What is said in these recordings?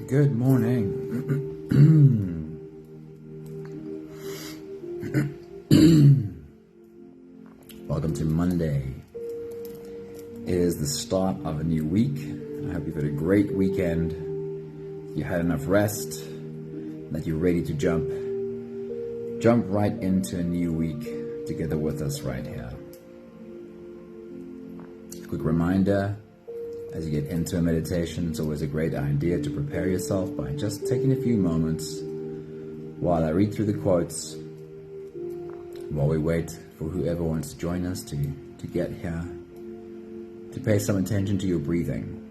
Good morning. Welcome to Monday. It is the start of a new week. I hope you've had a great weekend. You had enough rest, that you're ready to jump right into a new week together with us right here. Quick reminder, as you get into a meditation, it's always a great idea to prepare yourself by just taking a few moments while I read through the quotes, while we wait for whoever wants to join us to get here, to pay some attention to your breathing.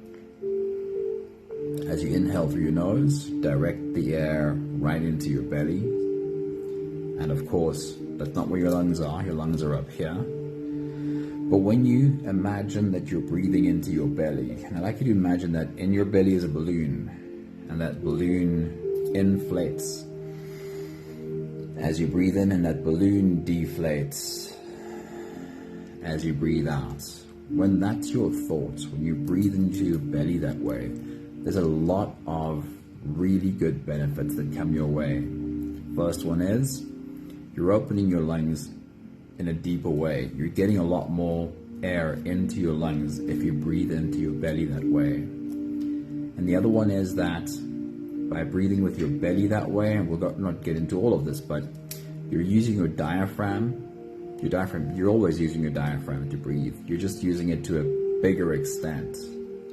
As you inhale through your nose, direct the air right into your belly. And of course, that's not where your lungs are. Your lungs are up here. But when you imagine that you're breathing into your belly, and I'd like you to imagine that in your belly is a balloon, and that balloon inflates as you breathe in, and that balloon deflates as you breathe out. When that's your thoughts, when you breathe into your belly that way, there's a lot of really good benefits that come your way. First one is, you're opening your lungs in a deeper way. You're getting a lot more air into your lungs if you breathe into your belly that way. And the other one is that by breathing with your belly that way, and we'll not get into all of this, but you're using your diaphragm. You're always using your diaphragm to breathe. You're just using it to a bigger extent.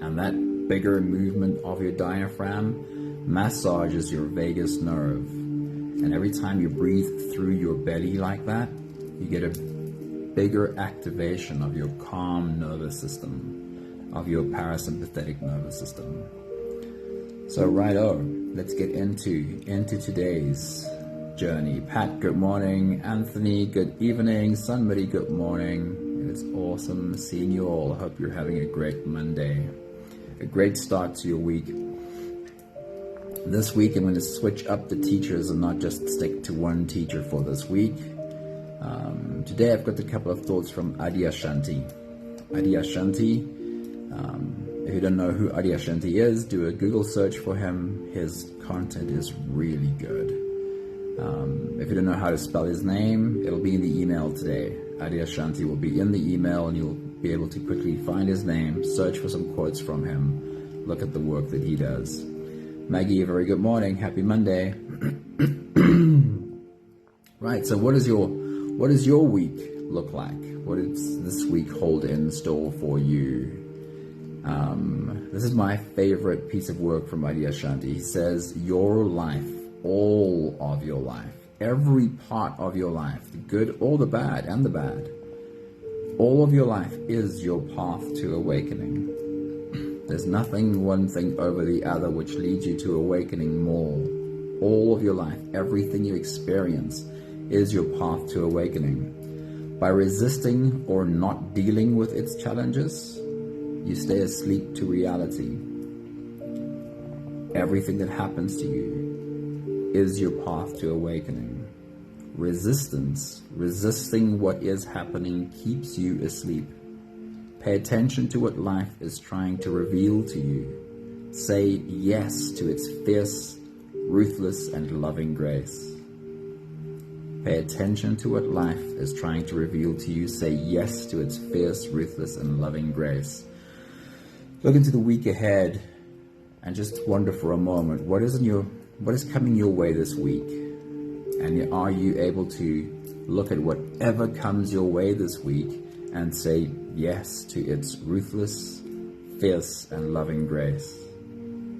And that bigger movement of your diaphragm massages your vagus nerve. And every time you breathe through your belly like that, you get a bigger activation of your calm nervous system, of your parasympathetic nervous system. So let's get into today's journey. Pat, good morning. Anthony, good evening. Somebody, good morning. It's awesome seeing you all. I hope you're having a great Monday, a great start to your week. This week I'm going to switch up the teachers and not just stick to one teacher for this week. Today I've got a couple of thoughts from Adyashanti. If you don't know who Adyashanti is, do a Google search for him. His content is really good. If you don't know how to spell his name, it'll be in the email today. Adyashanti will be in the email, and you'll be able to quickly find his name, search for some quotes from him, look at the work that he does. Maggie, a very good morning. Happy Monday. Right, so what does your week look like? What does this week hold in store for you? This is my favorite piece of work from Adyashanti. He says, your life, all of your life, every part of your life, the good or the bad and the bad, all of your life is your path to awakening. There's nothing one thing over the other which leads you to awakening more. All of your life, everything you experience is your path to awakening. By resisting or not dealing with its challenges, you stay asleep to reality. Everything that happens to you is your path to awakening. Resisting what is happening keeps you asleep. Pay attention to what life is trying to reveal to you. Say yes to its fierce, ruthless, and loving grace. Pay attention to what life is trying to reveal to you. Say yes to its fierce, ruthless, and loving grace. Look into the week ahead and just wonder for a moment, what is coming your way this week? And are you able to look at whatever comes your way this week and say yes to its ruthless, fierce, and loving grace?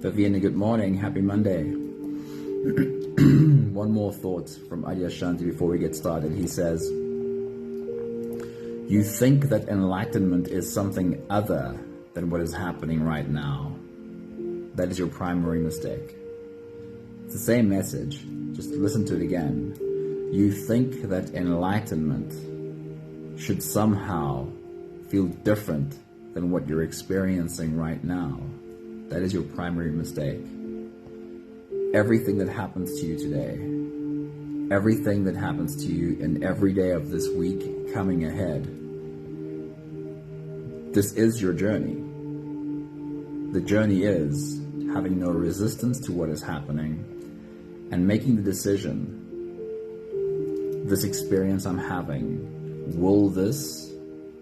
Viviana, good morning. Happy Monday. One more thought from Adyashanti before we get started. He says, you think that enlightenment is something other than what is happening right now. That is your primary mistake. It's the same message. Just listen to it again. You think that enlightenment should somehow feel different than what you're experiencing right now. That is your primary mistake. Everything that happens to you today, everything that happens to you in every day of this week coming ahead, this is your journey. The journey is having no resistance to what is happening, and making the decision, this experience I'm having, will this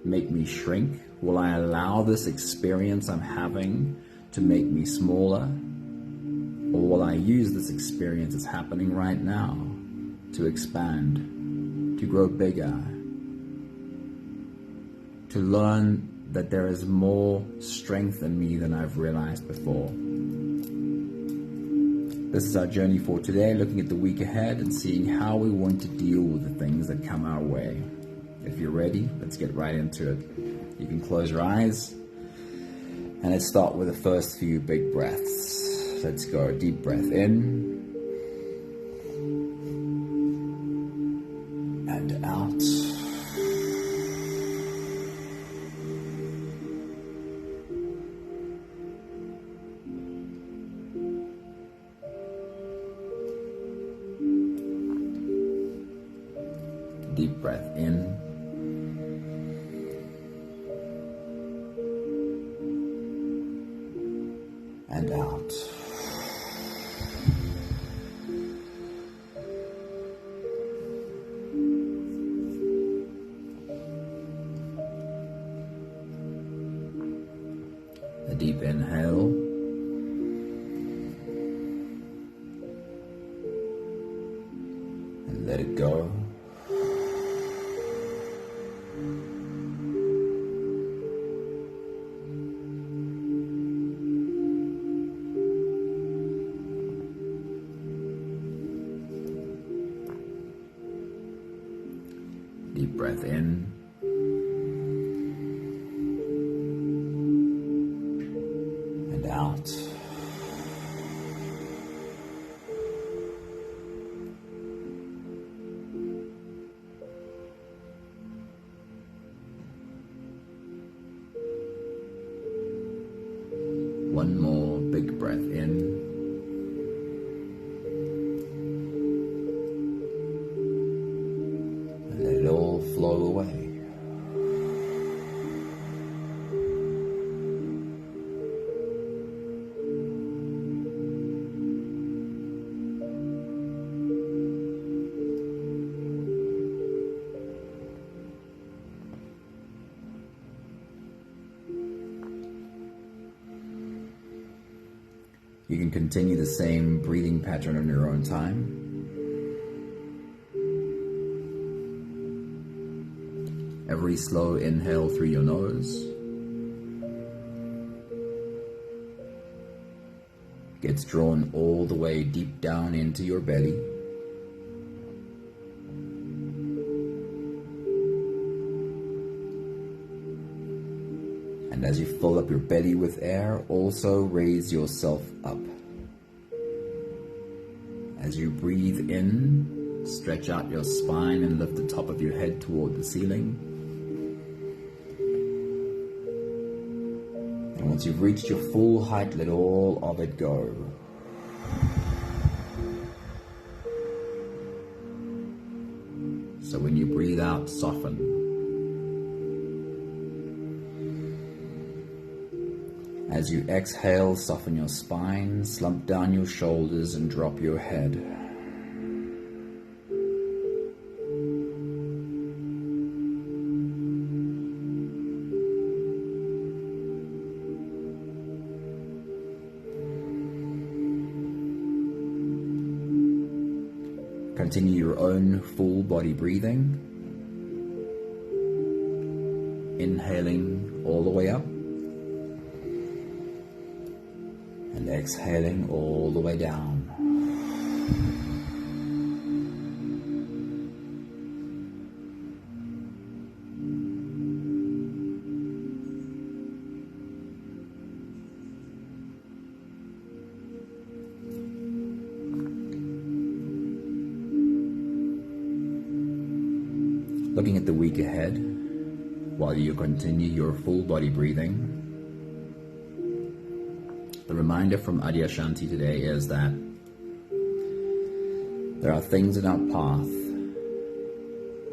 make me shrink? Will I allow this experience I'm having to make me smaller? Or will I use this experience that's happening right now to expand, to grow bigger, to learn that there is more strength in me than I've realized before? This is our journey for today, looking at the week ahead and seeing how we want to deal with the things that come our way. If you're ready, let's get right into it. You can close your eyes and let's start with the first few big breaths. Let's go. Deep breath in and out. Deep breath in and out. A deep inhale and let it go. Deep breath in and out. One more big breath in. Let it all flow away. You can continue the same breathing pattern on your own time. Every slow inhale through your nose gets drawn all the way deep down into your belly. And as you fill up your belly with air, also raise yourself up. As you breathe in, stretch out your spine and lift the top of your head toward the ceiling. And once you've reached your full height, let all of it go. So when you breathe out, soften. As you exhale, soften your spine, slump down your shoulders and drop your head. Continue your own full body breathing, inhaling all the way up and exhaling all the way down. Looking at the week ahead, while you continue your full body breathing, the reminder from Adyashanti today is that there are things in our path,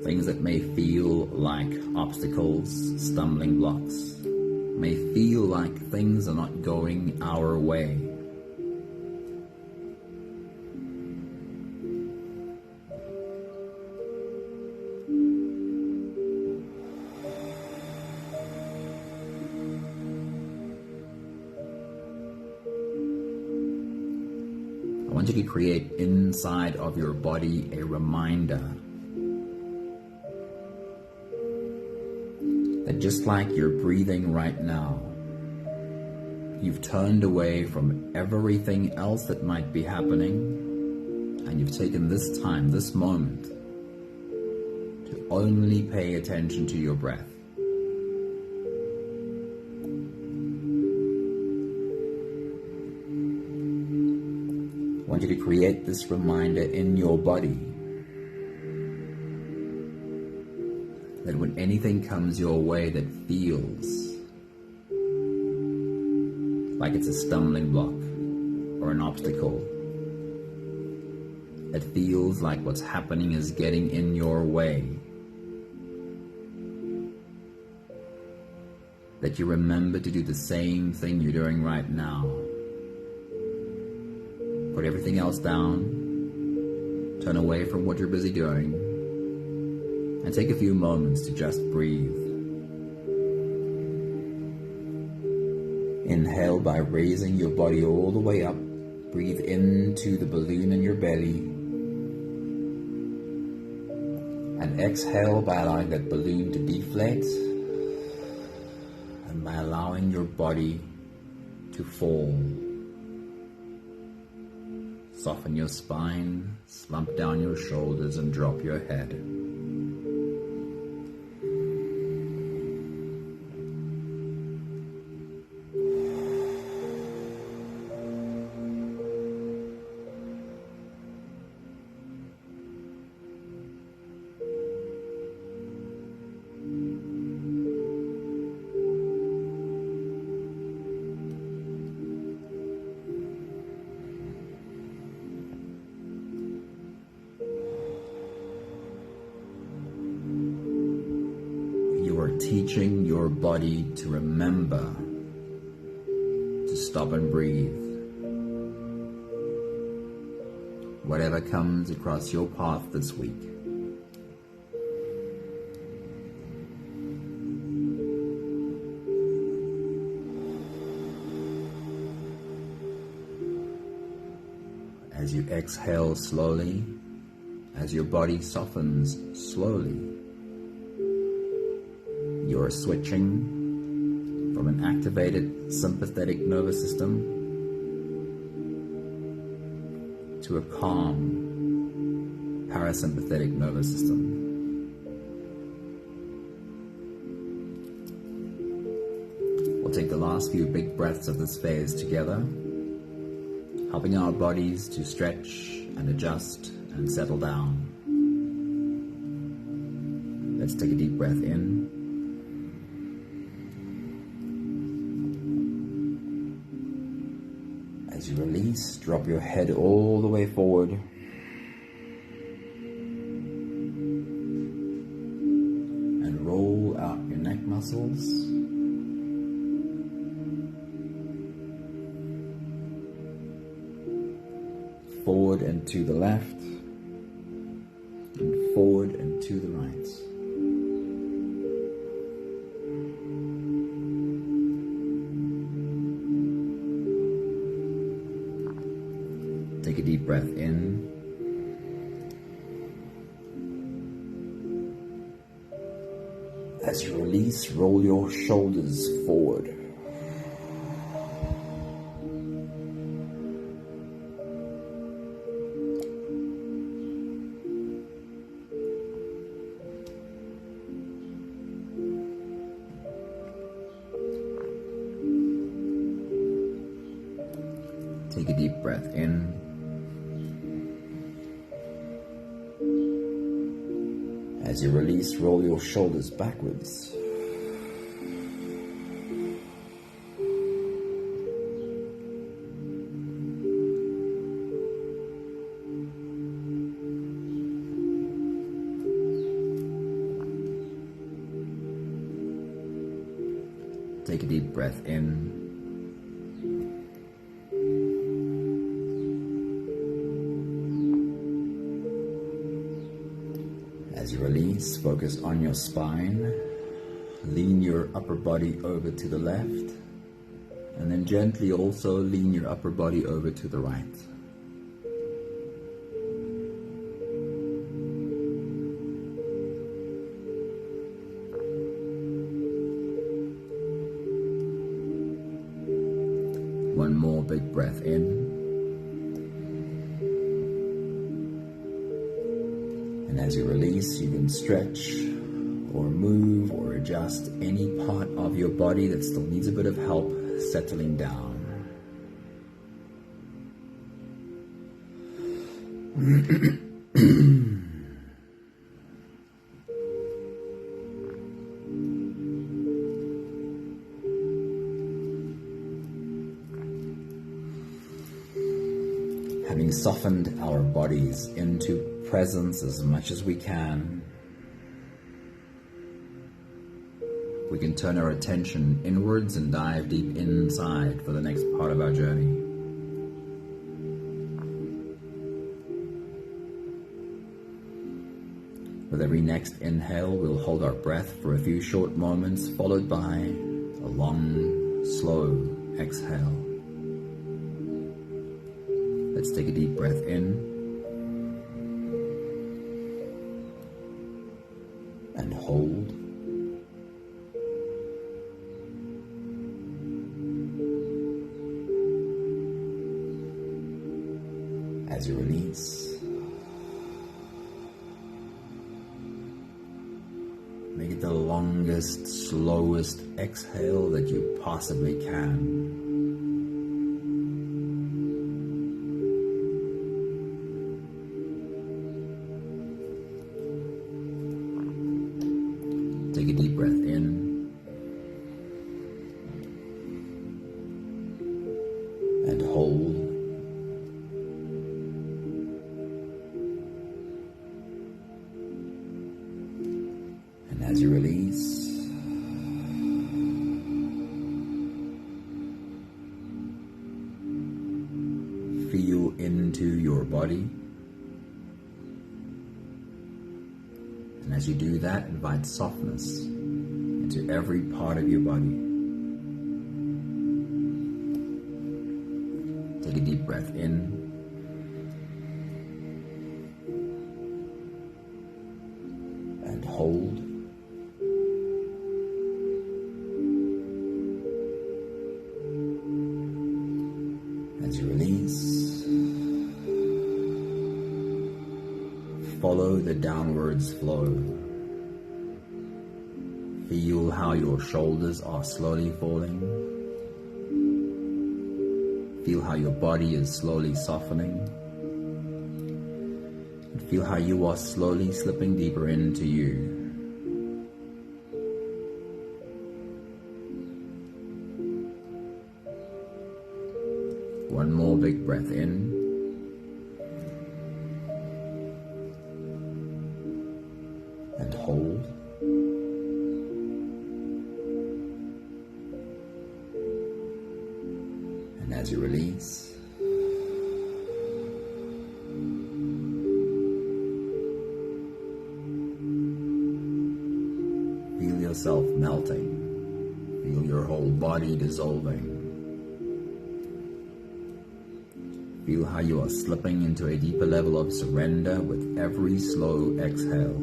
things that may feel like obstacles, stumbling blocks, may feel like things are not going our way. want you to create inside of your body a reminder that just like you're breathing right now, you've turned away from everything else that might be happening, and you've taken this time, this moment, to only pay attention to your breath. I want you to create this reminder in your body that when anything comes your way that feels like it's a stumbling block or an obstacle, it feels like what's happening is getting in your way, that you remember to do the same thing you're doing right now. Put everything else down, turn away from what you're busy doing, and take a few moments to just breathe. Inhale by raising your body all the way up. Breathe into the balloon in your belly. And exhale by allowing that balloon to deflate and by allowing your body to fall. Soften your spine, slump down your shoulders, and drop your head. Teaching your body to remember to stop and breathe. Whatever comes across your path this week. As you exhale slowly, as your body softens slowly, you're switching from an activated sympathetic nervous system to a calm parasympathetic nervous system. We'll take the last few big breaths of this phase together, helping our bodies to stretch and adjust and settle down. Let's take a deep breath in. As you release, drop your head all the way forward. And roll out your neck muscles. Forward and to the left. And forward and to the right. Take a deep breath in. As you release, roll your shoulders forward. Take a deep breath in. As you release, roll your shoulders backwards. Take a deep breath in. As you release, focus on your spine. Lean your upper body over to the left, and then gently also lean your upper body over to the right. big breath in. And as you release, you can stretch or move or adjust any part of your body that still needs a bit of help settling down. Having softened our bodies into presence as much as we can, we can turn our attention inwards and dive deep inside for the next part of our journey. With every next inhale, we'll hold our breath for a few short moments, followed by a long, slow exhale. Let's take a deep breath in and hold. As you release, make it the longest, slowest exhale that you possibly can. Take a deep breath in and hold. And as you release, feel into your body. And as you do that, invite softness into every part of your body. Take a deep breath in and hold. As you release, follow the downwards flow. Feel how your shoulders are slowly falling. Feel how your body is slowly softening. And feel how you are slowly slipping deeper into you. One more big breath in. And hold. And as you release, feel yourself melting. Feel your whole body dissolving. Feel how you are slipping into a deeper level of surrender with every slow exhale.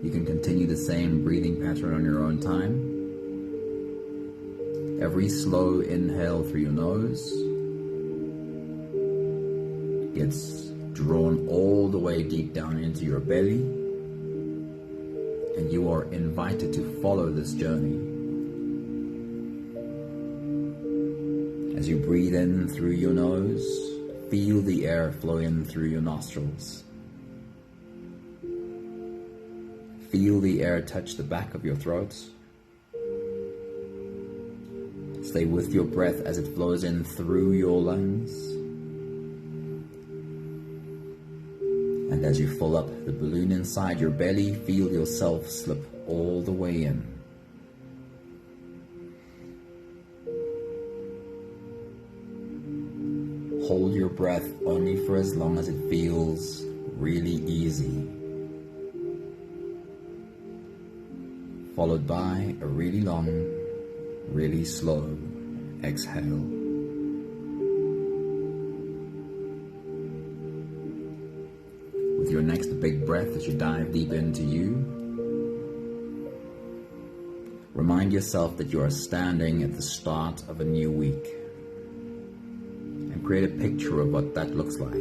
You can continue the same breathing pattern on your own time. Every slow inhale through your nose gets drawn all the way deep down into your belly, and you are invited to follow this journey. As you breathe in through your nose, feel the air flow in through your nostrils. Feel the air touch the back of your throat. Stay with your breath as it flows in through your lungs. And as you fill up the balloon inside your belly, feel yourself slip all the way in. Hold your breath only for as long as it feels really easy, followed by a really long, really slow exhale. your next big breath as you dive deep into you, remind yourself that you are standing at the start of a new week and create a picture of what that looks like.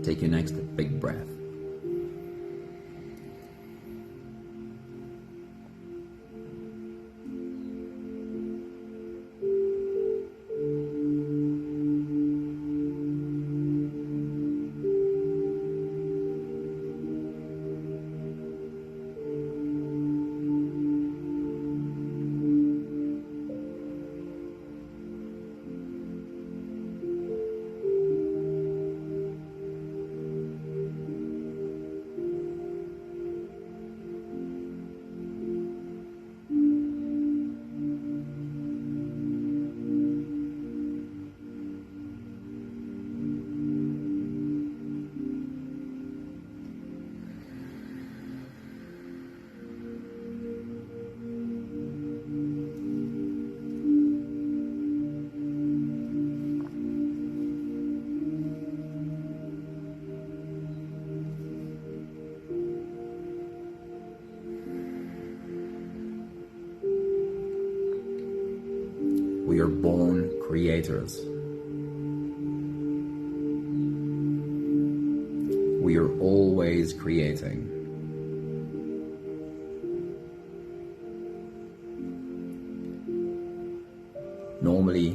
Take your next big breath. We are born creators. We are always creating. Normally,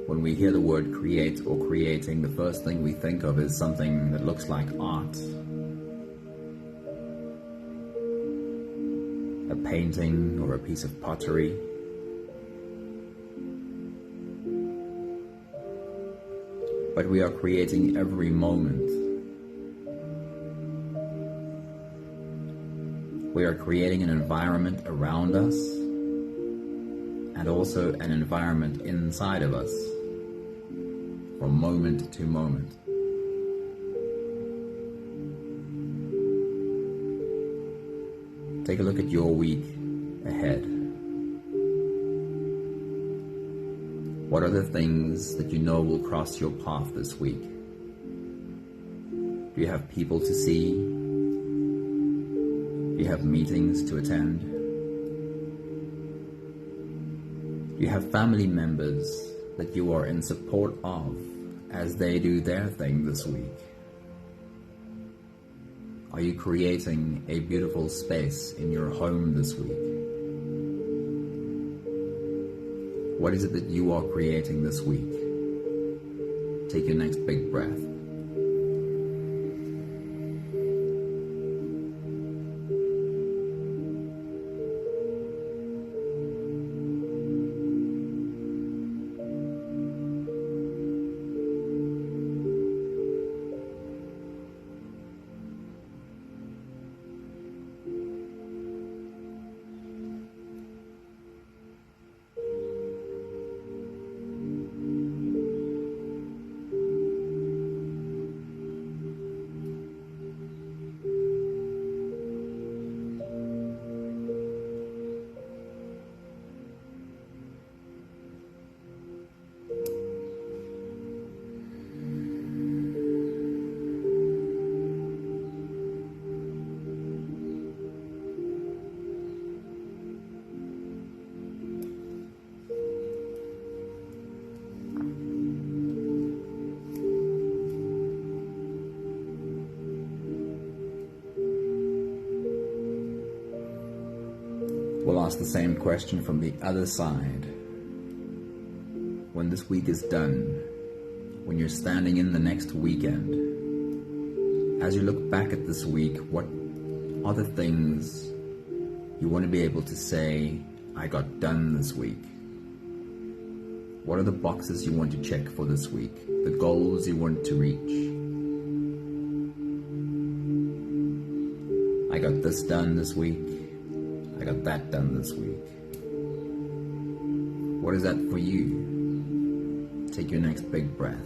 when we hear the word create or creating, the first thing we think of is something that looks like art. A painting or a piece of pottery. But we are creating every moment. We are creating an environment around us and also an environment inside of us from moment to moment. Take a look at your week ahead. What are the things that you know will cross your path this week? Do you have people to see? Do you have meetings to attend? Do you have family members that you are in support of as they do their thing this week? Are you creating a beautiful space in your home this week? What is it that you are creating this week? Take your next big breath. We'll ask the same question from the other side. When this week is done, when you're standing in the next weekend, as you look back at this week, what are the things you want to be able to say, I got done this week? What are the boxes you want to check for this week? The goals you want to reach? I got this done this week. I got that done this week. What is that for you? Take your next big breath.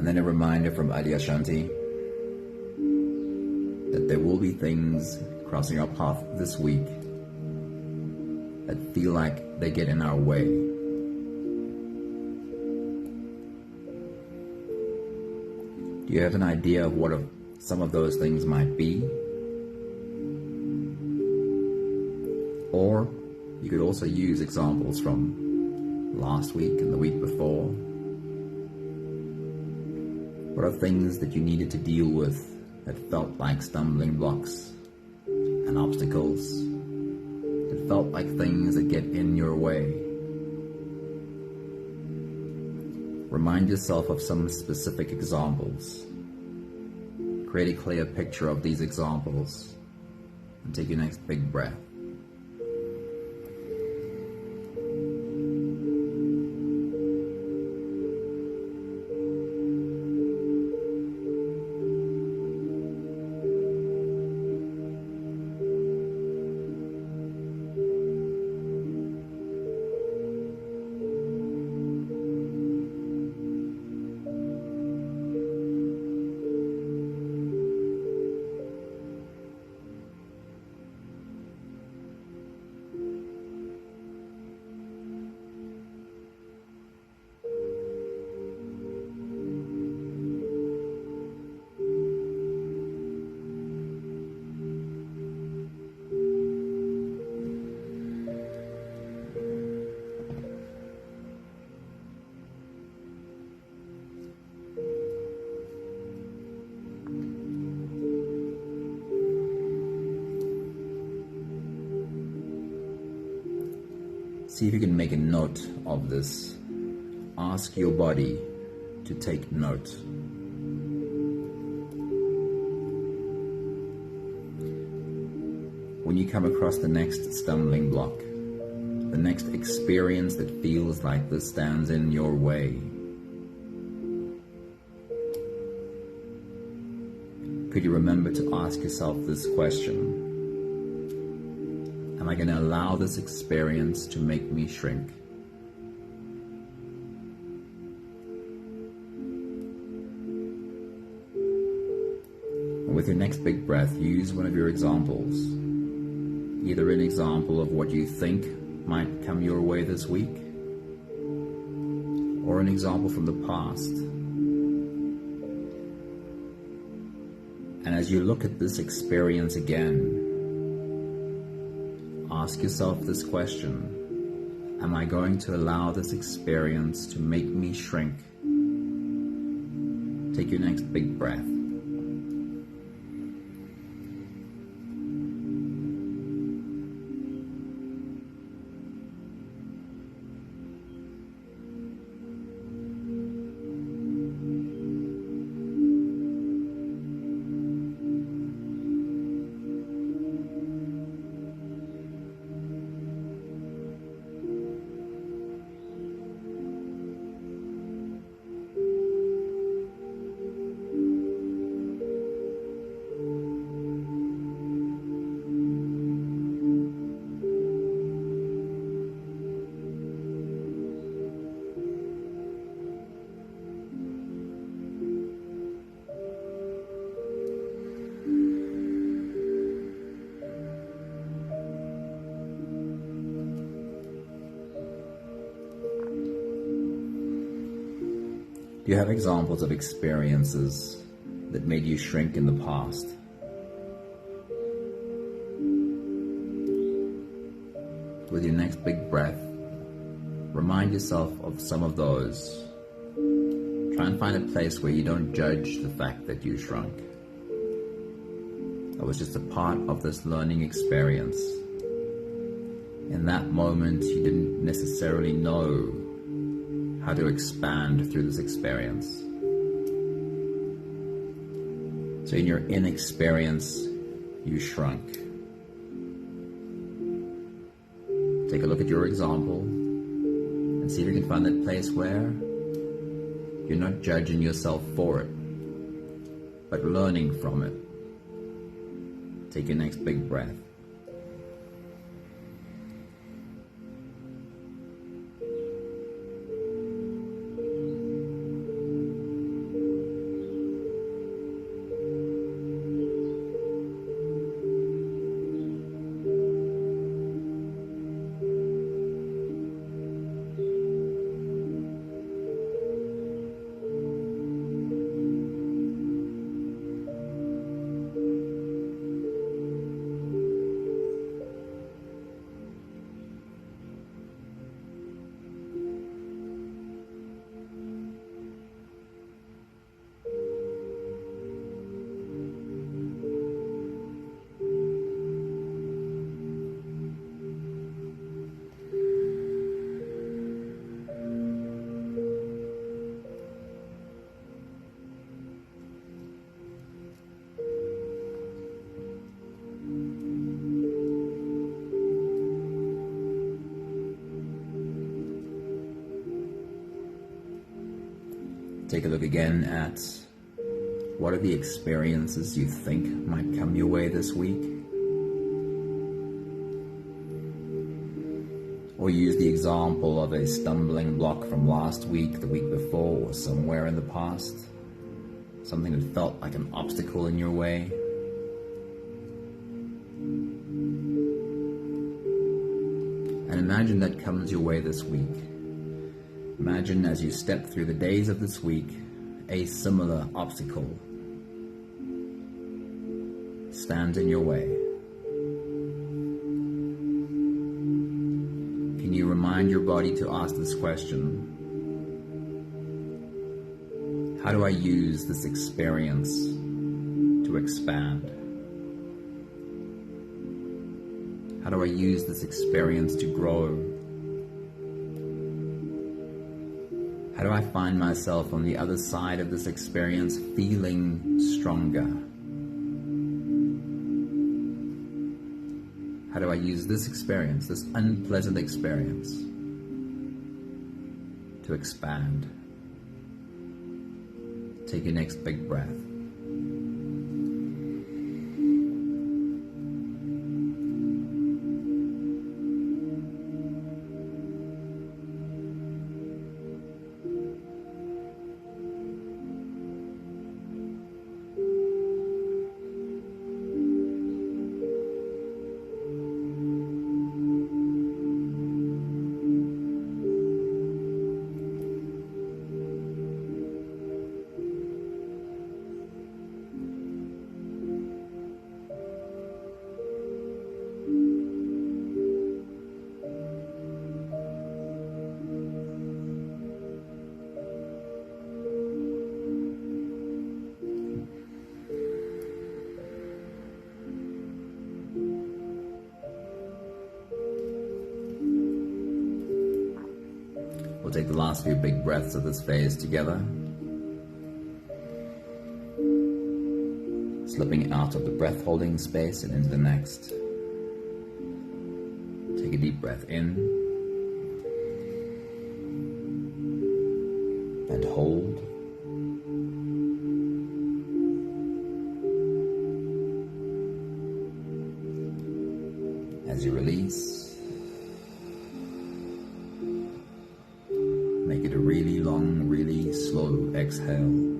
And then a reminder from Adyashanti that there will be things crossing our path this week that feel like they get in our way. Do you have an idea of what some of those things might be? Or you could also use examples from last week and the week before. What are things that you needed to deal with that felt like stumbling blocks and obstacles? That felt like things that get in your way? Remind yourself of some specific examples. Create a clear picture of these examples and take your next big breath. See if you can make a note of this. Ask your body to take note. When you come across the next stumbling block, the next experience that feels like this stands in your way, could you remember to ask yourself this question? Am I going to allow this experience to make me shrink? And with your next big breath, use one of your examples. Either an example of what you think might come your way this week, or an example from the past. And as you look at this experience again, ask yourself this question: am I going to allow this experience to make me shrink? Take your next big breath. Do you have examples of experiences that made you shrink in the past? With your next big breath, remind yourself of some of those. Try and find a place where you don't judge the fact that you shrunk. That was just a part of this learning experience. In that moment, you didn't necessarily know how to expand through this experience. So in your inexperience, you shrunk. Take a look at your example and see if you can find that place where you're not judging yourself for it, but learning from it. Take your next big breath. Take a look again at what are the experiences you think might come your way this week. Or use the example of a stumbling block from last week, the week before, or somewhere in the past. Something that felt like an obstacle in your way. And imagine that comes your way this week. Imagine as you step through the days of this week, a similar obstacle stands in your way. Can you remind your body to ask this question? How do I use this experience to expand? How do I use this experience to grow? How do I find myself on the other side of this experience feeling stronger? How do I use this experience, this unpleasant experience, to expand? Take your next big breath. We'll take the last few big breaths of this phase together. Slipping out of the breath holding space and into the next. Take a deep breath in and hold. As you release, make it a really long, really slow exhale.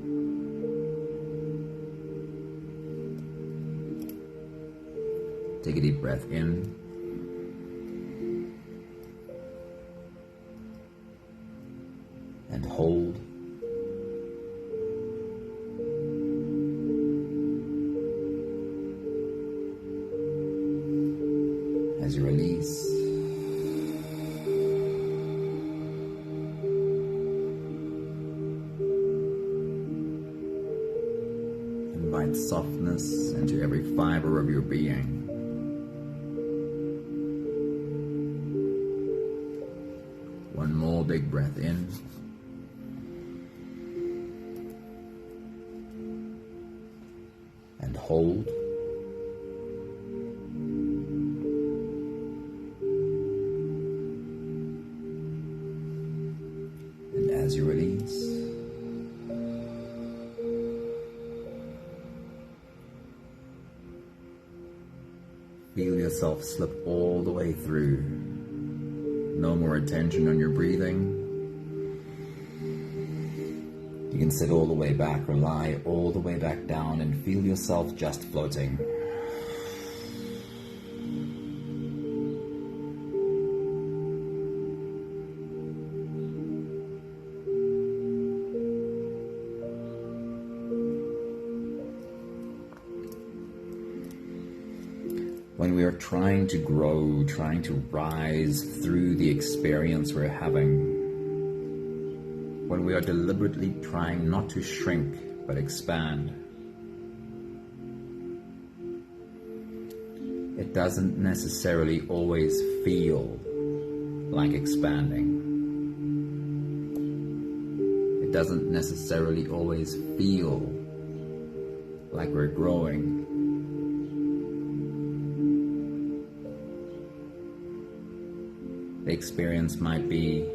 Take a deep breath in and hold. As you release, invite softness into every fiber of your being. One more big breath in. And hold. And as you release, feel yourself slip all the way through. No more attention on your breathing. You can sit all the way back or lie all the way back down and feel yourself just floating. When we are trying to grow, trying to rise through the experience we're having, when we are deliberately trying not to shrink but expand, it doesn't necessarily always feel like expanding. It doesn't necessarily always feel like we're growing. The experience might be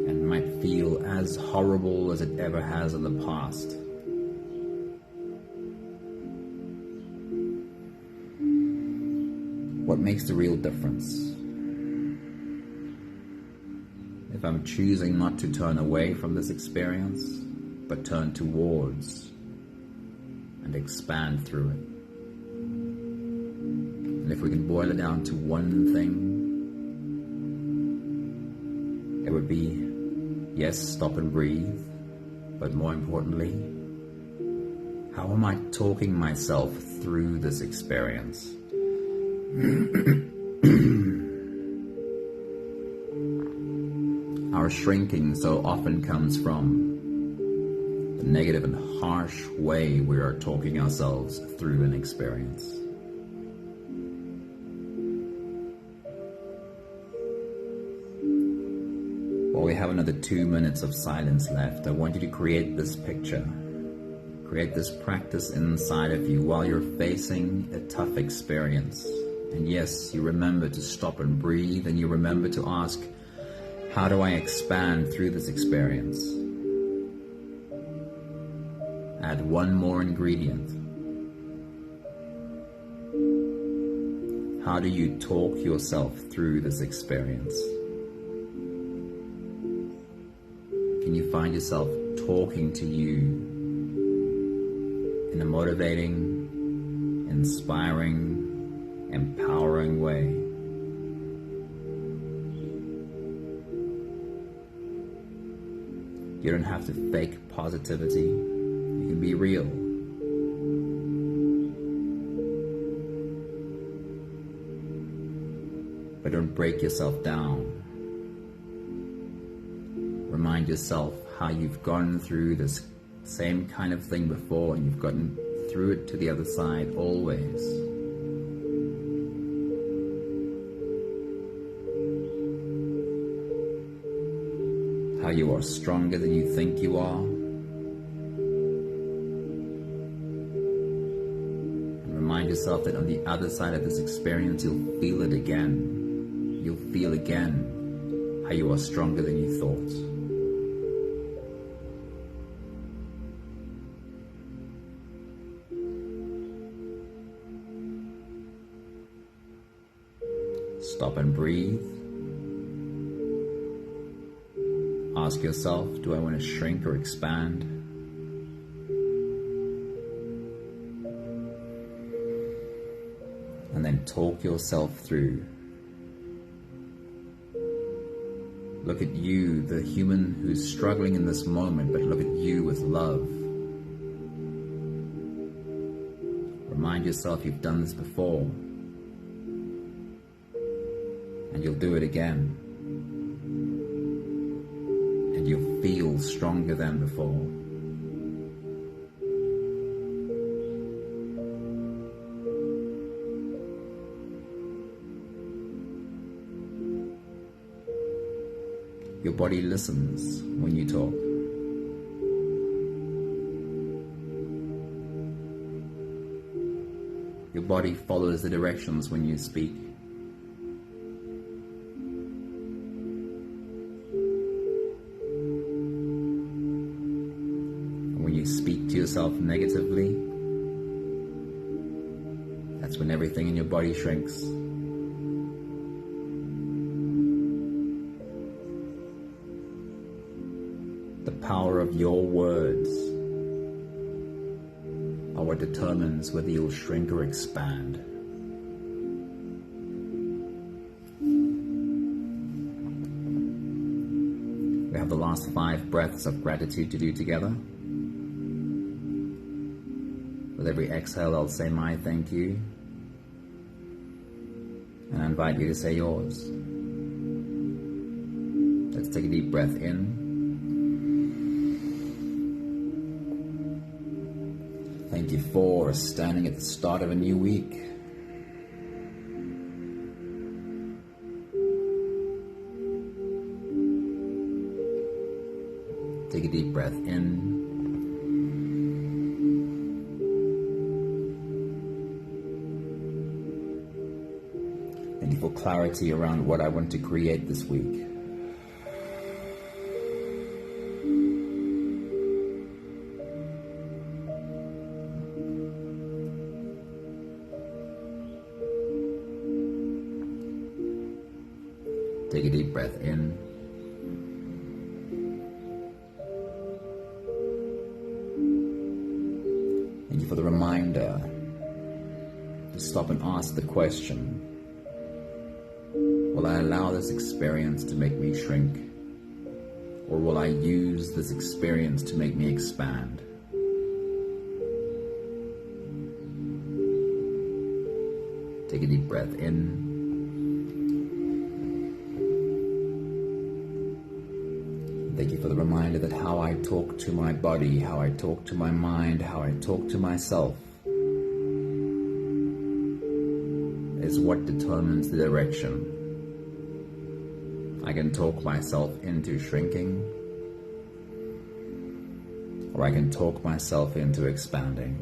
and might feel as horrible as it ever has in the past. What makes the real difference? If I'm choosing not to turn away from this experience, but turn towards and expand through it. And if we can boil it down to one thing, it would be, yes, stop and breathe, but more importantly, how am I talking myself through this experience? Our shrinking so often comes from the negative and harsh way we are talking ourselves through an experience. While we have another 2 minutes of silence left, I want you to create this picture. Create this practice inside of you while you're facing a tough experience. And yes, you remember to stop and breathe, and you remember to ask, how do I expand through this experience? Add one more ingredient. How do you talk yourself through this experience? Can you find yourself talking to you in a motivating, inspiring, empowering way? You don't have to fake positivity. You can be real. But don't break yourself down. Remind yourself how you've gone through this same kind of thing before, and you've gotten through it to the other side always. How you are stronger than you think you are. And remind yourself that on the other side of this experience, you'll feel it again. You'll feel again how you are stronger than you thought. Stop and breathe. Ask yourself, do I want to shrink or expand? And then talk yourself through. Look at you, the human who's struggling in this moment, but look at you with love. Remind yourself you've done this before, and you'll do it again. And you'll feel stronger than before. Your body listens when you talk. Your body follows the directions when you speak. Speak to yourself negatively, that's when everything in your body shrinks. The power of your words are what determines whether you'll shrink or expand. We have the last 5 breaths of gratitude to do together. With every exhale, I'll say my thank you, and I invite you to say yours. Let's take a deep breath in. Thank you for standing at the start of a new week. Take a deep breath in. Thank you for clarity around what I want to create this week. Take a deep breath in. Thank you for the reminder to stop and ask the question, will I allow this experience to make me shrink? Or will I use this experience to make me expand? Take a deep breath in. Thank you for the reminder that how I talk to my body, how I talk to my mind, how I talk to myself is what determines the direction. I can talk myself into shrinking, or I can talk myself into expanding.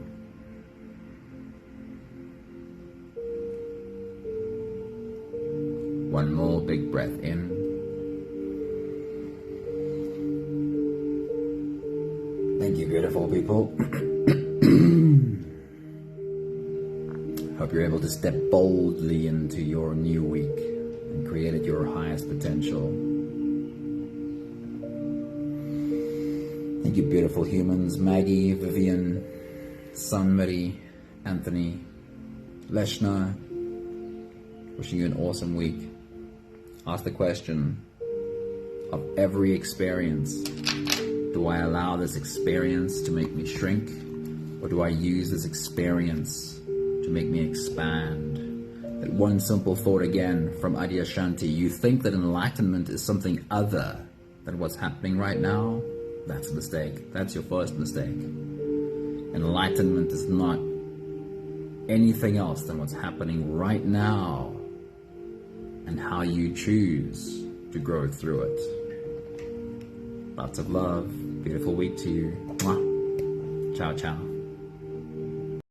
One more big breath in. Thank you, beautiful people. Hope you're able to step boldly into your new week and create at your highest potential. Thank you, beautiful humans. Maggie, Vivian, Sunmary, Anthony, Leshna. Wishing you an awesome week. Ask the question of every experience. Do I allow this experience to make me shrink? Or do I use this experience to make me expand? That one simple thought again from Adyashanti. You think that enlightenment is something other than what's happening right now? That's a mistake. That's your first mistake. Enlightenment is not anything else than what's happening right now and how you choose to grow through it. Lots of love. Beautiful week to you. Mwah. Ciao, ciao.